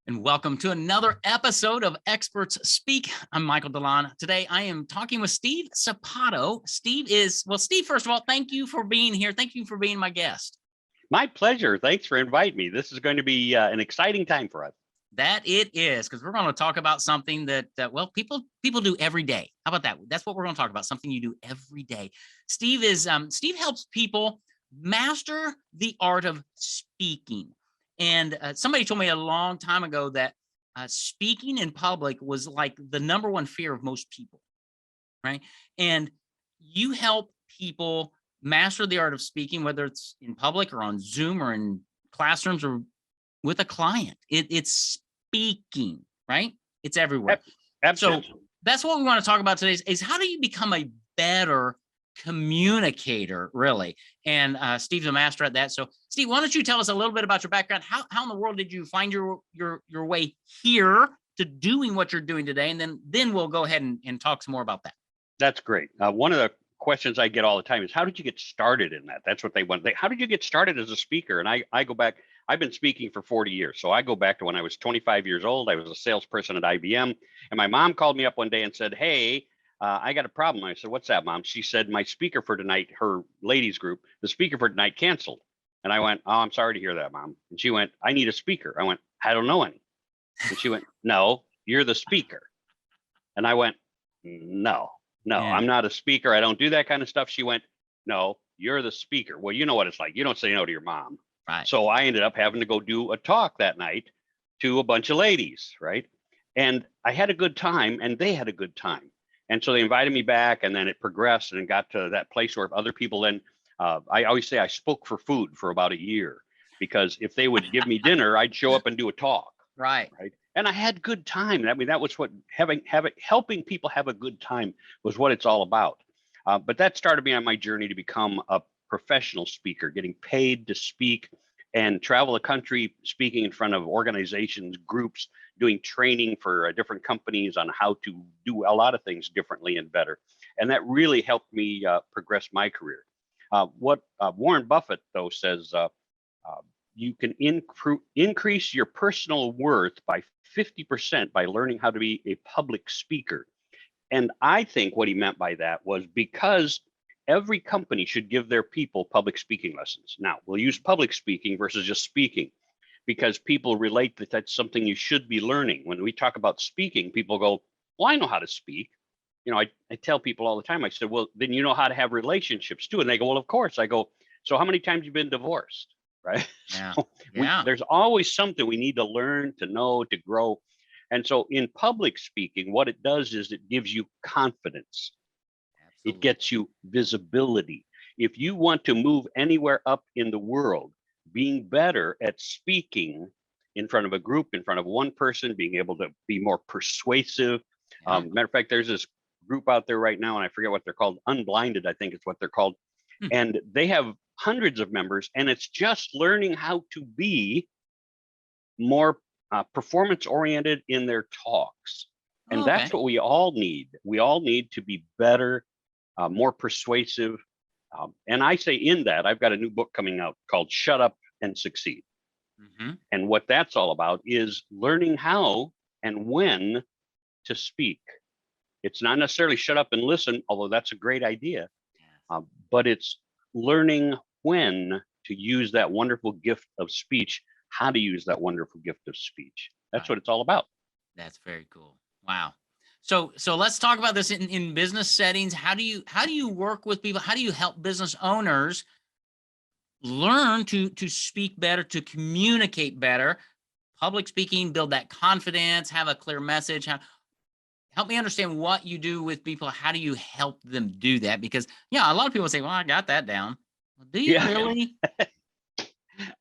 And welcome to another episode of Experts Speak. I'm Michael DeLon. Today, I am talking with Steve Sapato. Steve, first of all, thank you for being here. Thank you for being my guest. My pleasure. Thanks for inviting me. This is going to be an exciting time for us. That it is, because we're going to talk about something that, people do every day. How about that? That's what we're going to talk about, something you do every day. Steve helps people master the art of speaking. And somebody told me a long time ago that speaking in public was like the number one fear of most people, right? And you help people master the art of speaking, whether it's in public or on Zoom or in classrooms or with a client. It's speaking, right? It's everywhere. Absolutely. So that's what we want to talk about today is how do you become a better communicator, really? And Steve's a master at that. So Steve, why don't you tell us a little bit about your background? How in the world did you find your way here to doing what you're doing today? And then we'll go ahead and talk some more about that. That's great. One of the questions I get all the time is, how did you get started in that? That's what they want. How did you get started as a speaker? And I go back, I've been speaking for 40 years. So I go back to when I was 25 years old. I was a salesperson at IBM. And my mom called me up one day and said, hey, I got a problem. I said, what's that, Mom? She said, my speaker for tonight, her ladies group, the speaker for tonight canceled. And I went, oh, I'm sorry to hear that, Mom. And she went, I need a speaker. I went, I don't know any. And she went, no, you're the speaker. And I went, no, yeah. I'm not a speaker. I don't do that kind of stuff. She went, no, you're the speaker. Well, you know what it's like. You don't say no to your mom. Right. So I ended up having to go do a talk that night to a bunch of ladies, right? And I had a good time and they had a good time. And so they invited me back, and then it progressed and it got to that place where other people then, I always say I spoke for food for about a year, because if they would give me dinner, I'd show up and do a talk. Right. And I had good time. I mean, that was what helping people have a good time was what it's all about. But that started me on my journey to become a professional speaker, getting paid to speak and travel the country, speaking in front of organizations, groups, doing training for different companies on how to do a lot of things differently and better. And that really helped me progress my career. What Warren Buffett, though, says, you can increase your personal worth by 50% by learning how to be a public speaker. And I think what he meant by that was because every company should give their people public speaking lessons. Now, we'll use public speaking versus just speaking, because people relate that that's something you should be learning. When we talk about speaking, people go, well, I know how to speak. You know, I tell people all the time, I said, well, then you know how to have relationships too. And they go, well, of course. I go, so how many times have you been divorced? Right. Yeah. So there's always something we need to learn, to know, to grow. And so in public speaking, what it does is it gives you confidence. Absolutely. It gets you visibility. If you want to move anywhere up in the world, being better at speaking in front of a group, in front of one person, being able to be more persuasive. Yeah. Matter of fact, there's this group out there right now, and I forget what they're called. Unblinded, I think is what they're called. And they have hundreds of members, and it's just learning how to be more performance oriented in their talks. And that's what we all need. We all need to be better, more persuasive. And I say in that, I've got a new book coming out called Shut Up and Succeed. Mm-hmm. And what that's all about is learning how and when to speak. It's not necessarily shut up and listen, although that's a great idea. But it's learning when to use that wonderful gift of speech, how to use that wonderful gift of speech. That's what it's all about. That's very cool. Wow. So let's talk about this in business settings. How do you work with people? How do you help business owners learn to speak better, to communicate better, public speaking, build that confidence, have a clear message? Help me understand what you do with people. How do you help them do that? Because a lot of people say, well, I got that down. Well, do you really?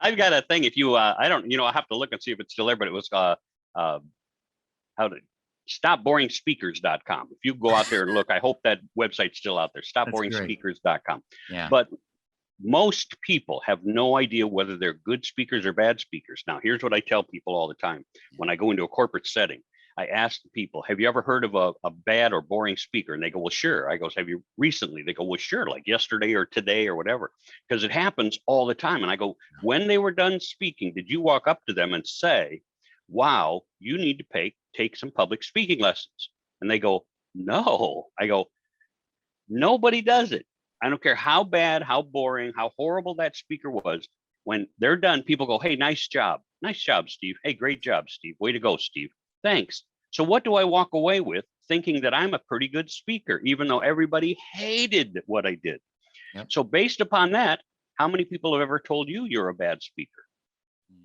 I've got a thing. If you, I don't, I have to look and see if it's still there, but it was how to stopboringspeakers.com. If you go out there and look, I hope that website's still out there, stopboringspeakers.com. Yeah. But most people have no idea whether they're good speakers or bad speakers. Now, here's what I tell people all the time. When I go into a corporate setting, I ask people, have you ever heard of a bad or boring speaker? And they go, well, sure. I go, have you recently? They go, well, sure, like yesterday or today or whatever, because it happens all the time. And I go, when they were done speaking, did you walk up to them and say, wow, you need to take some public speaking lessons. And they go, no. I go, nobody does it. I don't care how bad, how boring, how horrible that speaker was. When they're done, people go, hey, nice job. Nice job, Steve. Hey, great job, Steve. Way to go, Steve. Thanks. So what do I walk away with? Thinking that I'm a pretty good speaker, even though everybody hated what I did. Yep. So based upon that, how many people have ever told you you're a bad speaker?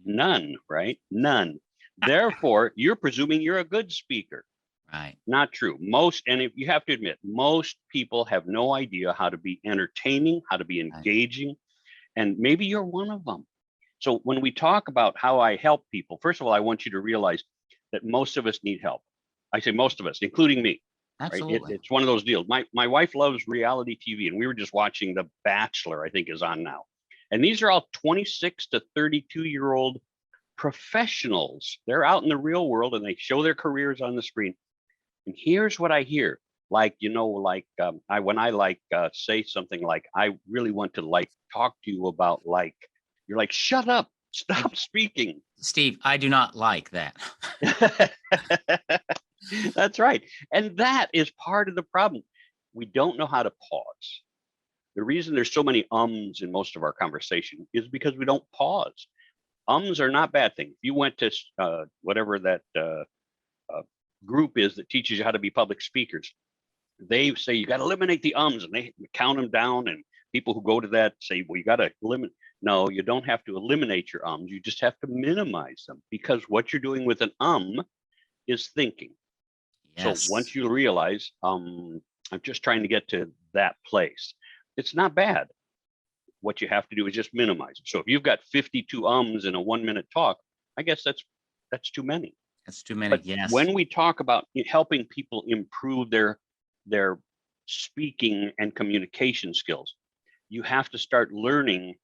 None, right? None. Therefore, you're presuming you're a good speaker. Right. Not true. Most, and if you have to admit, most people have no idea how to be entertaining, how to be engaging, and maybe you're one of them. So when we talk about how I help people, first of all, I want you to realize that most of us need help. I say most of us, including me. Absolutely. Right? It's one of those deals. My wife loves reality TV, and we were just watching The Bachelor, I think is on now. And these are all 26 to 32-year-old professionals. They're out in the real world and they show their careers on the screen. And here's what I hear. Like, you know, like when I say something like, I really want to talk to you about you're like, shut up, stop speaking. Steve, I do not like that. That's right. And that is part of the problem. We don't know how to pause. The reason there's so many ums in most of our conversation is because we don't pause. Ums are not bad things. If you went to whatever that group is that teaches you how to be public speakers, they say you got to eliminate the ums, and they count them down. And people who go to that say, well, you got to eliminate. No, you don't have to eliminate your ums. You just have to minimize them, because what you're doing with an is thinking. Yes. So once you realize, I'm just trying to get to that place, it's not bad. What you have to do is just minimize it. So if you've got 52 ums in a 1-minute talk, I guess that's too many. That's too many. But yes. when we talk about helping people improve their speaking and communication skills, you have to start learning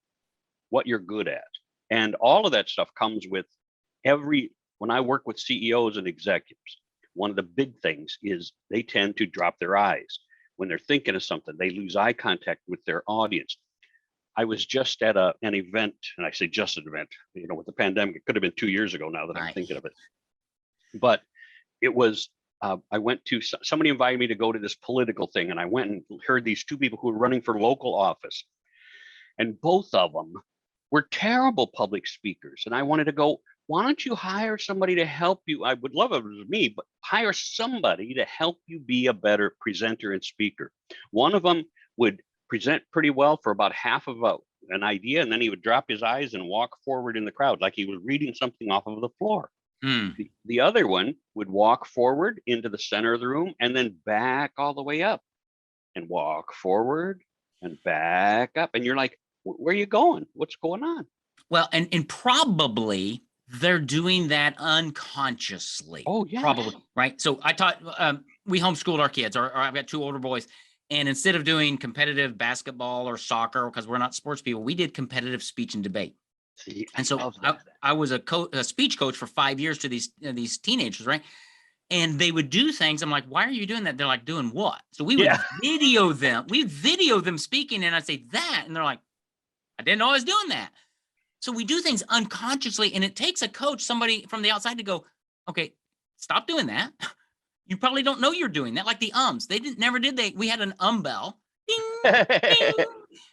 what you're good at. And all of that stuff comes with when I work with CEOs and executives, one of the big things is they tend to drop their eyes. When they're thinking of something, they lose eye contact with their audience. I was just at an event, and I say just an event, you know, with the pandemic, it could have been 2 years ago now that I'm thinking of it. But it was, I went to, somebody invited me to go to this political thing, and I went and heard these two people who were running for local office. And both of them were terrible public speakers. And I wanted to go, why don't you hire somebody to help you? I would love it if it was me, but hire somebody to help you be a better presenter and speaker. One of them would present pretty well for about half of an idea, and then he would drop his eyes and walk forward in the crowd like he was reading something off of the floor. The other one would walk forward into the center of the room and then back all the way up and walk forward and back up. And you're like, where are you going? What's going on? Well, and probably they're doing that unconsciously. Oh, yeah. Probably, right? So I taught, we homeschooled our kids, or I've got 2 older boys. And instead of doing competitive basketball or soccer, because we're not sports people, we did competitive speech and debate. See, and so I was a speech coach for 5 years to these teenagers, right? And they would do things. I'm like, why are you doing that? They're like, doing what? So we would video them. We'd video them speaking, and I'd say that, and they're like, I didn't know I was doing that. So we do things unconsciously, and it takes a coach, somebody from the outside, to go, okay, stop doing that. You probably don't know you're doing that. Like the ums, we had an bell, ding, ding,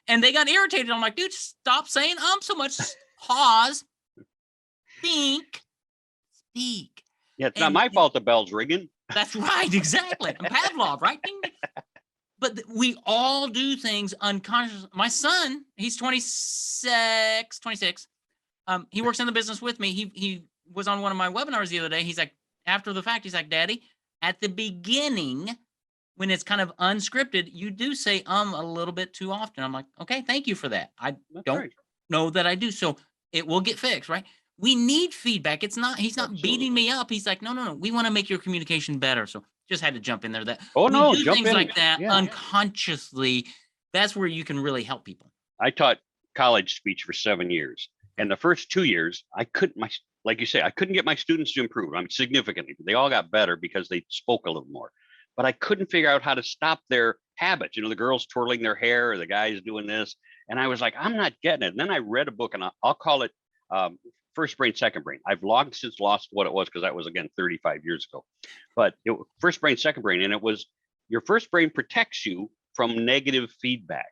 and they got irritated. I'm like, dude, stop saying so much. Pause, think, speak. Yeah, it's not my fault the bell's ringing. That's right, exactly. I'm Pavlov, right? Ding, ding. But we all do things unconsciously. My son, he's 26. He works in the business with me. He was on one of my webinars the other day. He's like, after the fact, he's like, Daddy, at the beginning, when it's kind of unscripted, you do say a little bit too often. I'm like, okay, thank you for that. I don't know that I do. So it will get fixed, right? We need feedback. He's not beating me up. He's like, no. We want to make your communication better. So just had to jump in there. That do jump things in. like that unconsciously. That's where you can really help people. I taught college speech for 7 years, and the first 2 years, like you say, I couldn't get my students to improve. I mean, significantly. They all got better because they spoke a little more, but I couldn't figure out how to stop their habits. You know, the girls twirling their hair, or the guys doing this, and I was like, I'm not getting it. And then I read a book, and I'll call it first brain, second brain. I've long since lost what it was because that was, again, 35 years ago. But first brain, second brain. And it was your first brain protects you from negative feedback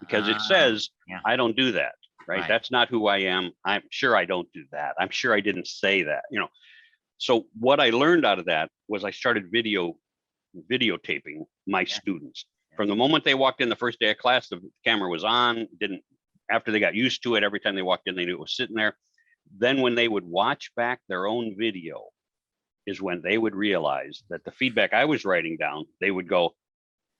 because it says, I don't do that, right? That's not who I am. I'm sure I don't do that. I'm sure I didn't say that, So what I learned out of that was I started videotaping my students. From the moment they walked in the first day of class, the camera was on. After they got used to it, every time they walked in, they knew it was sitting there. Then when they would watch back their own video is when they would realize that the feedback I was writing down, they would go,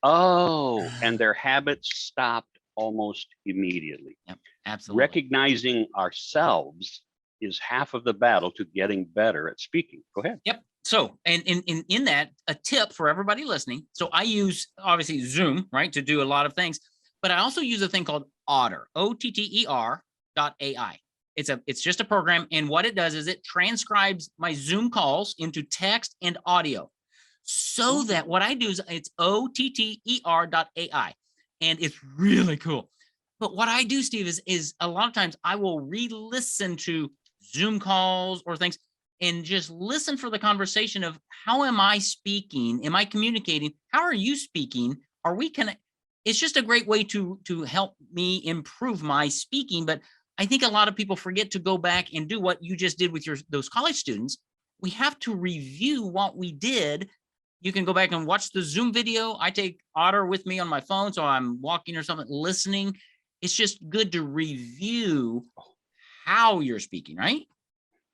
oh, and their habits stopped almost immediately. Yep, absolutely. Recognizing ourselves is half of the battle to getting better at speaking. Go ahead. Yep. So, and in that, a tip for everybody listening. So I use obviously Zoom, right, to do a lot of things, but I also use a thing called Otter, OTTER.ai. It's just a program, and what it does is it transcribes my Zoom calls into text and audio. So that what I do is it's OTTER.ai, and it's really cool. But what I do, Steve, is a lot of times I will re-listen to Zoom calls or things and just listen for the conversation of how am I speaking? Am I communicating? How are you speaking? Are we connected? It's just a great way to help me improve my speaking. But I think a lot of people forget to go back and do what you just did with those college students. We have to review what we did. You can go back and watch the Zoom video. I take Otter with me on my phone, so I'm walking or something, listening. It's just good to review how you're speaking, right?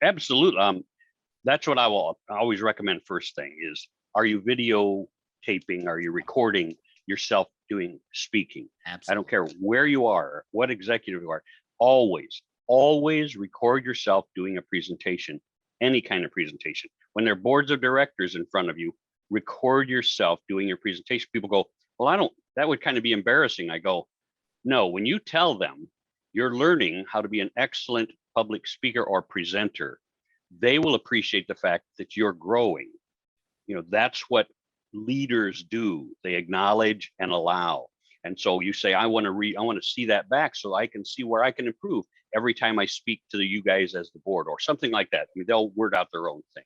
Absolutely. That's what I will always recommend. First thing is, are you videotaping? Are you recording yourself doing speaking? Absolutely. I don't care where you are, what executive you are. Always record yourself doing a presentation, any kind of presentation. When there are boards of directors in front of you, record yourself doing your presentation. People go, well, that would kind of be embarrassing. I go, no, when you tell them you're learning how to be an excellent public speaker or presenter, they will appreciate the fact that you're growing. That's what leaders do. They acknowledge and allow. And so you say, I want to see that back so I can see where I can improve every time I speak to you guys as the board or something like that. They'll word out their own thing.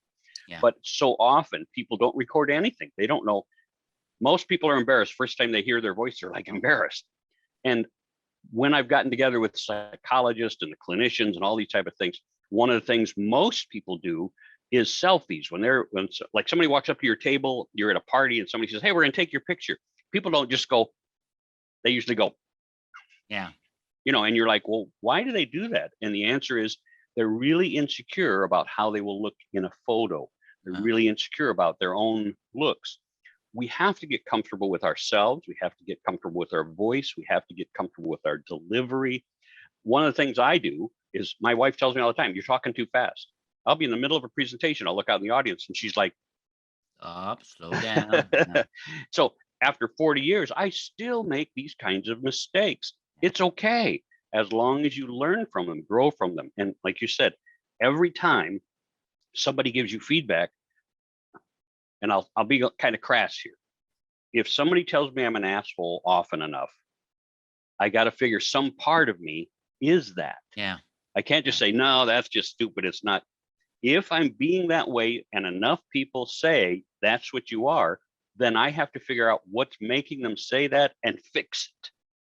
Yeah. But so often people don't record anything. They don't know. Most people are embarrassed. First time they hear their voice, they're like embarrassed. And when I've gotten together with psychologists and the clinicians and all these type of things, one of the things most people do is selfies. When like somebody walks up to your table, you're at a party and somebody says, hey, we're going to take your picture. People don't just go, they usually go, yeah. And you're like, well, why do they do that? And the answer is they're really insecure about how they will look in a photo. They're really insecure about their own looks. We have to get comfortable with ourselves. We have to get comfortable with our voice. We have to get comfortable with our delivery. One of the things I do is my wife tells me all the time, you're talking too fast. I'll be in the middle of a presentation. I'll look out in the audience and she's like, slow down. So after 40 years, I still make these kinds of mistakes. It's okay as long as you learn from them, grow from them. And like you said, every time somebody gives you feedback, and I'll be kind of crass here. If somebody tells me I'm an asshole often enough, I got to figure some part of me is that. Yeah. I can't just say, no, that's just stupid. It's not. If I'm being that way and enough people say that's what you are, then I have to figure out what's making them say that and fix it.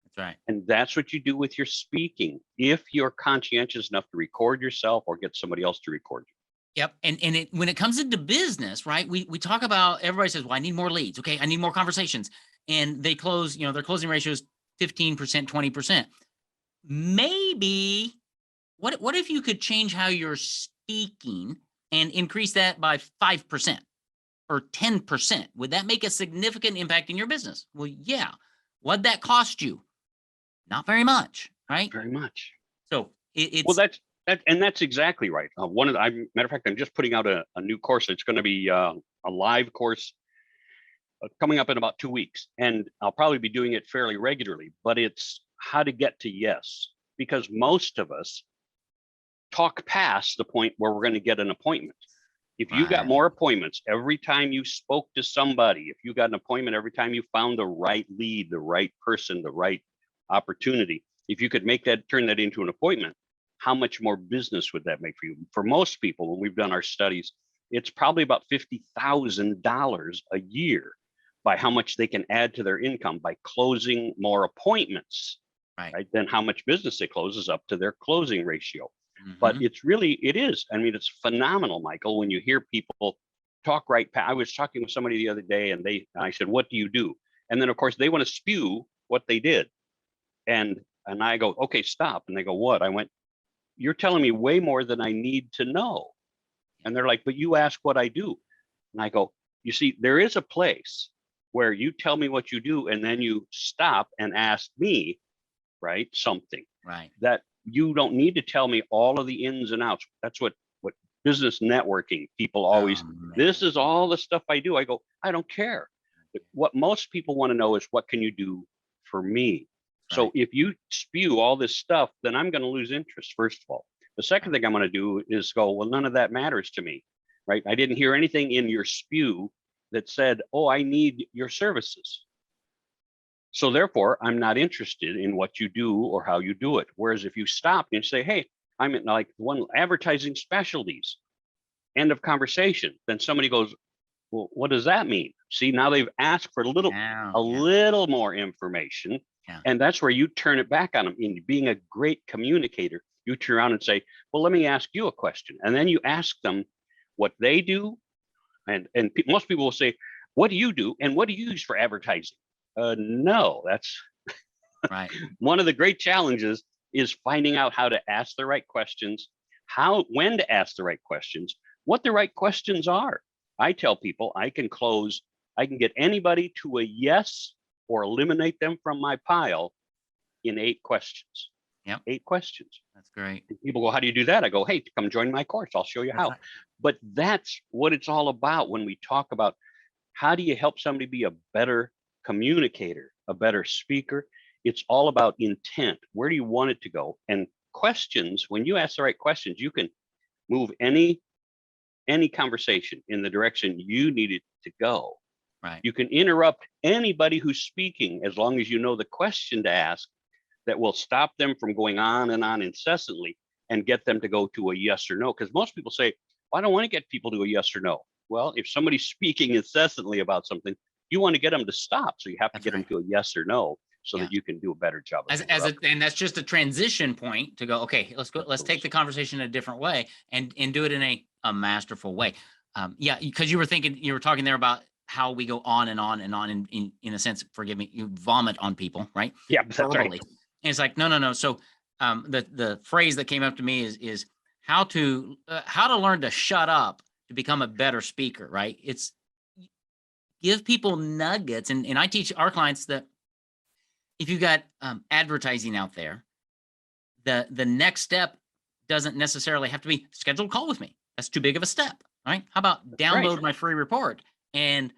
That's right. And that's what you do with your speaking. If you're conscientious enough to record yourself or get somebody else to record you. Yep. And when it comes into business, right, we talk about, everybody says, well, I need more leads. Okay. I need more conversations. And they close, their closing ratio is 15%, 20%. Maybe what if you could change how you're speaking and increase that by 5% or 10%? Would that make a significant impact in your business? Well, yeah. What'd that cost you? Not very much, right? Very much. So it's well, that's exactly right. Matter of fact, I'm just putting out a new course. It's going to be a live course coming up in about 2 weeks, and I'll probably be doing it fairly regularly. But it's how to get to yes, because most of us talk past the point where we're going to get an appointment. If you got more appointments every time you spoke to somebody, if you got an appointment every time you found the right lead, the right person, the right opportunity, if you could turn that into an appointment, how much more business would that make for you? For most people, when we've done our studies, it's probably about $50,000 a year by how much they can add to their income by closing more appointments, right? Then how much business they close is up to their closing ratio. But it's really, it is. I mean, it's phenomenal, Michael, when you hear people talk right. I was talking with somebody the other day and I said, what do you do? And then of course they want to spew what they did. And I go, okay, stop. And they go, what? I went, you're telling me way more than I need to know. And they're like, but you ask what I do. And I go, you see, there is a place where you tell me what you do and then you stop and ask me, right, something. Right. That you don't need to tell me all of the ins and outs. That's what business networking people always, this is all the stuff I do. I go, I don't care. What most people want to know is, what can you do for me? Right. So if you spew all this stuff, then I'm going to lose interest, first of all. The second thing I'm going to do is go, well, none of that matters to me, right? I didn't hear anything in your spew that said, oh, I need your services. So therefore, I'm not interested in what you do or how you do it. Whereas if you stop and say, hey, I'm in like one advertising specialties, end of conversation, then somebody goes, well, what does that mean? See, now they've asked for a little more information. Yeah. And that's where you turn it back on them. In being a great communicator, you turn around and say, well, let me ask you a question. And then you ask them what they do. And most people will say, what do you do? And what do you use for advertising? No, that's right. One of the great challenges is finding out how to ask the right questions, when to ask the right questions, what the right questions are. I tell people I can get anybody to a yes or eliminate them from my pile in 8 questions. Yeah, 8 questions. That's great. And people go, how do you do that? I go, hey, come join my course. I'll show you how. Right. But that's what it's all about when we talk about how do you help somebody be a better communicator, a better speaker. It's all about intent. Where do you want it to go? And questions, when you ask the right questions, you can move any conversation in the direction you need it to go. Right. You can interrupt anybody who's speaking as long as you know the question to ask that will stop them from going on and on incessantly and get them to go to a yes or no. Because most people say, well, I don't want to get people to a yes or no. Well, if somebody's speaking incessantly about something, you want to get them to stop. So you have to get them to a yes or no so that you can do a better job. And that's just a transition point to go, okay, let's take the conversation in a different way and do it in a masterful way. Because you were talking there about how we go on and on and on in a sense, forgive me, you vomit on people, right? Yeah, that's verbally. Right. And it's like, no. So the phrase that came up to me is how to learn to shut up to become a better speaker, right? It's give people nuggets. And I teach our clients that if you got advertising out there, the next step doesn't necessarily have to be schedule a call with me. That's too big of a step, right? How about download my free report and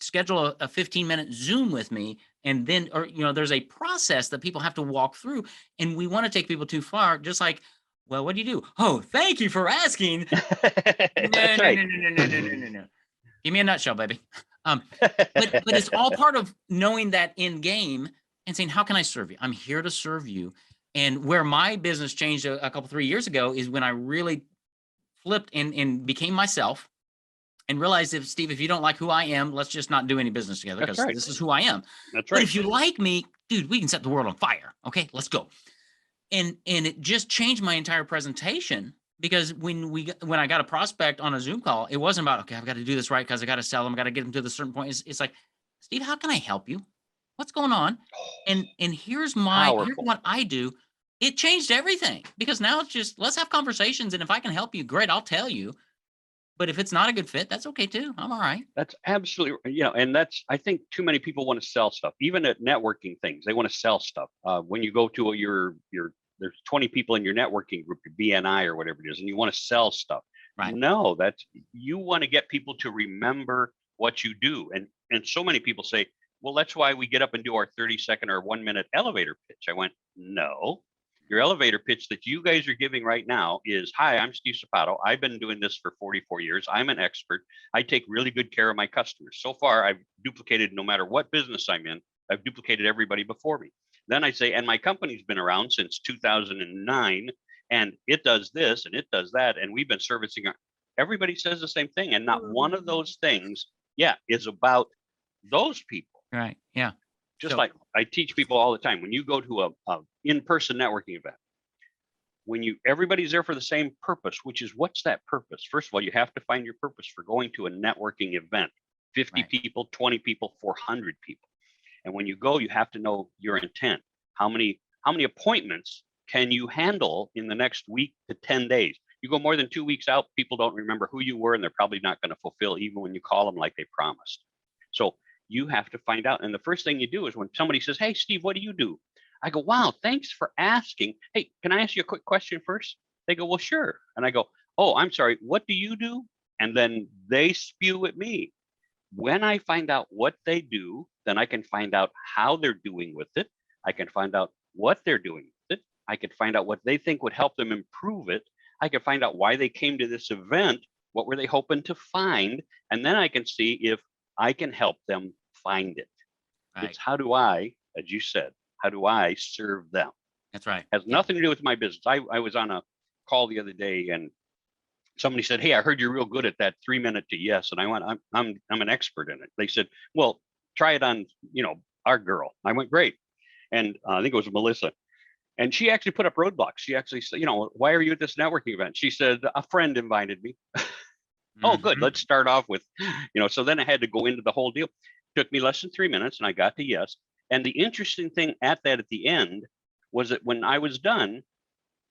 schedule a 15-minute Zoom with me? And then, there's a process that people have to walk through, and we want to take people too far. Just like, well, what do you do? Oh, thank you for asking. No. Give me a nutshell, baby. But it's all part of knowing that end game and saying, how can I serve you? I'm here to serve you. And where my business changed a couple, 3 years ago is when I really flipped and became myself and realized, Steve, if you don't like who I am, let's just not do any business together, because this is who I am. That's right. But if you like me, dude, we can set the world on fire. Okay, let's go. And it just changed my entire presentation, because when I got a prospect on a Zoom call, it wasn't about, okay, I've got to do this right because I got to sell them, I got to get them to the certain point. It's like, Steve, how can I help you? What's going on? And here's what I do. It changed everything, because now it's just, let's have conversations. And if I can help you, great, I'll tell you. But if it's not a good fit, that's okay too. I'm all right. That's absolutely, and I think too many people want to sell stuff, even at networking things. They want to sell stuff. When you go to there's 20 people in your networking group, your BNI or whatever it is, and you want to sell stuff. Right. No, you want to get people to remember what you do. And so many people say, well, that's why we get up and do our 30-second or 1-minute elevator pitch. I went, no. Your elevator pitch that you guys are giving right now is, hi, I'm Steve Sapato. I've been doing this for 44 years. I'm an expert. I take really good care of my customers. So far, I've duplicated, no matter what business I'm in, I've duplicated everybody before me. Then I say, and my company's been around since 2009, and it does this and it does that, and we've been servicing everybody says the same thing, and not one of those things, is about those people. Right. Yeah. Just So- like I teach people all the time, when you go to a in-person networking event, everybody's there for the same purpose, which is, what's that purpose? First of all, you have to find your purpose for going to a networking event. 50 Right. people, 20 people, 400 people. And when you go, you have to know your intent. How many appointments can you handle in the next week to 10 days? You go more than 2 weeks out, people don't remember who you were, and they're probably not going to fulfill even when you call them like they promised. So you have to find out. And the first thing you do is when somebody says, "Hey, Steve, what do you do?" I go, "Wow, thanks for asking. Hey, can I ask you a quick question first?" They go, "Well, sure." And I go, "Oh, I'm sorry, what do you do?" And then they spew at me. When I find out what they do, then I can find out how they're doing with it. I can find out what they're doing with it. I can find out what they think would help them improve it. I can find out why they came to this event. What were they hoping to find? And then I can see if I can help them find it. Right. It's how do I, as you said, how do I serve them? That's right. Has nothing to do with my business. I was on a call the other day, and somebody said, "Hey, I heard you're real good at that 3-minute to yes." And I went, I'm an expert in it. They said, "Well, try it on, our girl." I went, "Great." And I think it was Melissa. And she actually put up roadblocks. She actually said, "Why are you at this networking event?" She said, "A friend invited me." Oh, good. Mhm. Let's start off with, so then I had to go into the whole deal. Took me less than 3 minutes, and I got to yes. And the interesting thing at the end was that when I was done,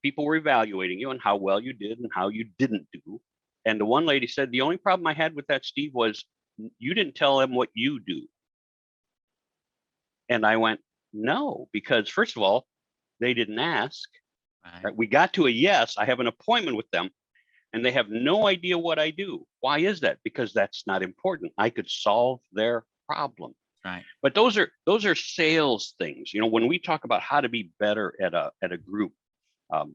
people were evaluating you and how well you did and how you didn't do. And the one lady said, "The only problem I had with that, Steve, was you didn't tell them what you do." And I went, "No, because first of all, they didn't ask. Right. Right? We got to a yes. I have an appointment with them, and they have no idea what I do. Why is that? Because that's not important. I could solve their problem." Right. But those are sales things. When we talk about how to be better at a group,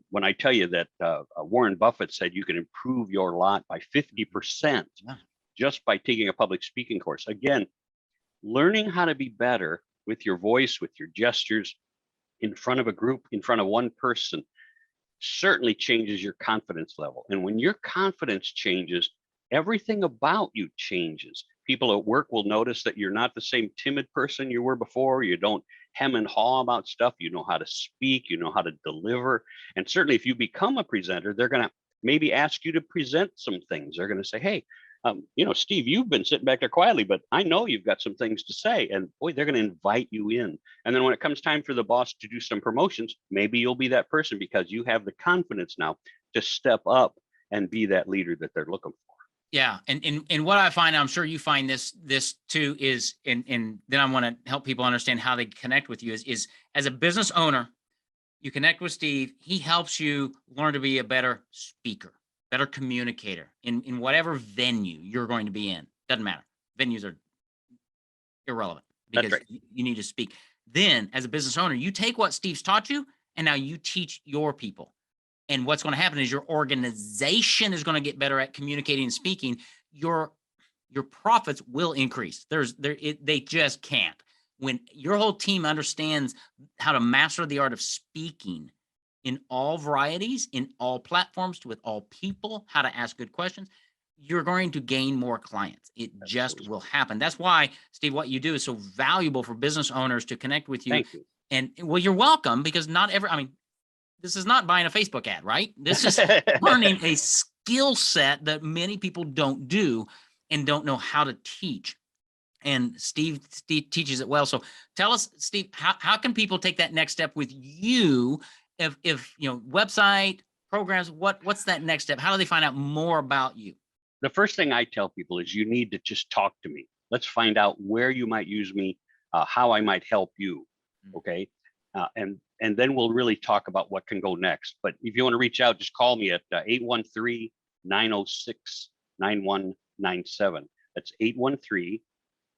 when I tell you that Warren Buffett said you can improve your lot by 50% Yeah. just by taking a public speaking course. Again, learning how to be better with your voice, with your gestures, in front of a group, in front of one person, certainly changes your confidence level. And when your confidence changes, everything about you changes. People at work will notice that you're not the same timid person you were before. You don't hem and haw about stuff. You know how to speak, you know how to deliver. And certainly if you become a presenter, they're going to maybe ask you to present some things. They're going to say, "Hey, Steve, you've been sitting back there quietly, but I know you've got some things to say." And boy, they're going to invite you in. And then when it comes time for the boss to do some promotions, maybe you'll be that person because you have the confidence now to step up and be that leader that they're looking for. Yeah. And what I find, I'm sure you find this too, is, and then I want to help people understand how they connect with you is as a business owner, you connect with Steve. He helps you learn to be a better speaker, better communicator in whatever venue you're going to be in. Doesn't matter. Venues are irrelevant That's because right. you need to speak. Then as a business owner, you take what Steve's taught you and now you teach your people. And what's going to happen is your organization is going to get better at communicating and speaking. Your profits will increase. They just can't. When your whole team understands how to master the art of speaking in all varieties, in all platforms, with all people, how to ask good questions, you're going to gain more clients. It just Absolutely. will happen. That's why, Steve, what you do is so valuable for business owners to connect with you. Thank you. And well, you're welcome, because this is not buying a Facebook ad, right? This is learning a skill set that many people don't do and don't know how to teach. And Steve teaches it well. So tell us, Steve, how can people take that next step with you? If website, programs, what's that next step? How do they find out more about you? The first thing I tell people is you need to just talk to me. Let's find out where you might use me, how I might help you. Okay. And then we'll really talk about what can go next. But if you want to reach out, just call me at 813-906-9197. That's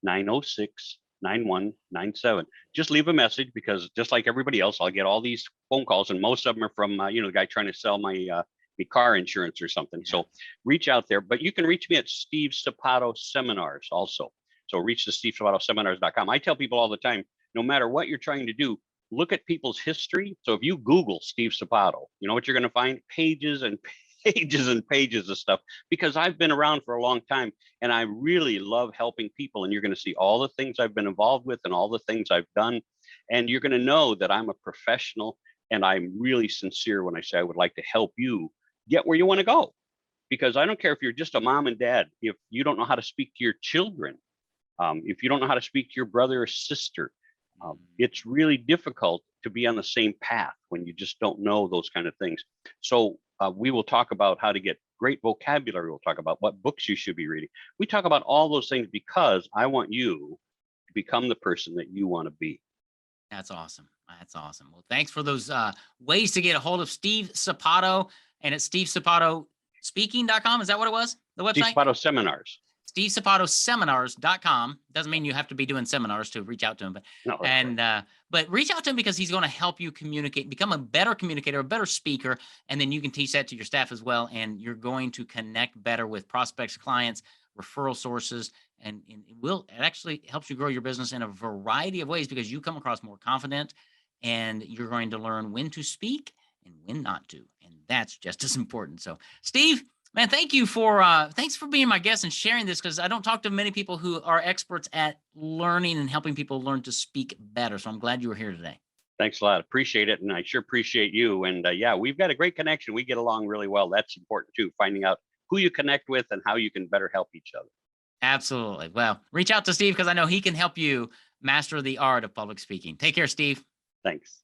813-906-9197. Just leave a message, because just like everybody else, I'll get all these phone calls, and most of them are from the guy trying to sell my car insurance or something. Yeah. So reach out there. But you can reach me at Steve Sapato Seminars also. So reach the SteveSapatoSeminars.com. I tell people all the time, no matter what you're trying to do, look at people's history. So if you Google Steve Sapato, you know what you're going to find? Pages and pages and pages of stuff, because I've been around for a long time and I really love helping people. And you're going to see all the things I've been involved with and all the things I've done. And you're going to know that I'm a professional and I'm really sincere when I say I would like to help you get where you want to go. Because I don't care if you're just a mom and dad, if you don't know how to speak to your children, if you don't know how to speak to your brother or sister, it's really difficult to be on the same path when you just don't know those kind of things. So we will talk about how to get great vocabulary. We'll talk about what books you should be reading. We talk about all those things because I want you to become the person that you want to be. That's awesome. That's awesome. Well, thanks for those ways to get a hold of Steve Sapato. And it's stevesapatospeaking.com. Is that what it was? The website? Steve Sapato Seminars. stevesapatoseminars.com. Doesn't mean you have to be doing seminars to reach out to him, but No, but reach out to him because he's going to help you communicate, become a better communicator, a better speaker, and then you can teach that to your staff as well. And you're going to connect better with prospects, clients, referral sources, and it actually helps you grow your business in a variety of ways because you come across more confident, and you're going to learn when to speak and when not to, and that's just as important. So, Steve, man, thanks for being my guest and sharing this, because I don't talk to many people who are experts at learning and helping people learn to speak better. So I'm glad you were here today. Thanks a lot. Appreciate it. And I sure appreciate you. And yeah, we've got a great connection. We get along really well. That's important too, finding out who you connect with and how you can better help each other. Absolutely. Well, reach out to Steve because I know he can help you master the art of public speaking. Take care, Steve. Thanks.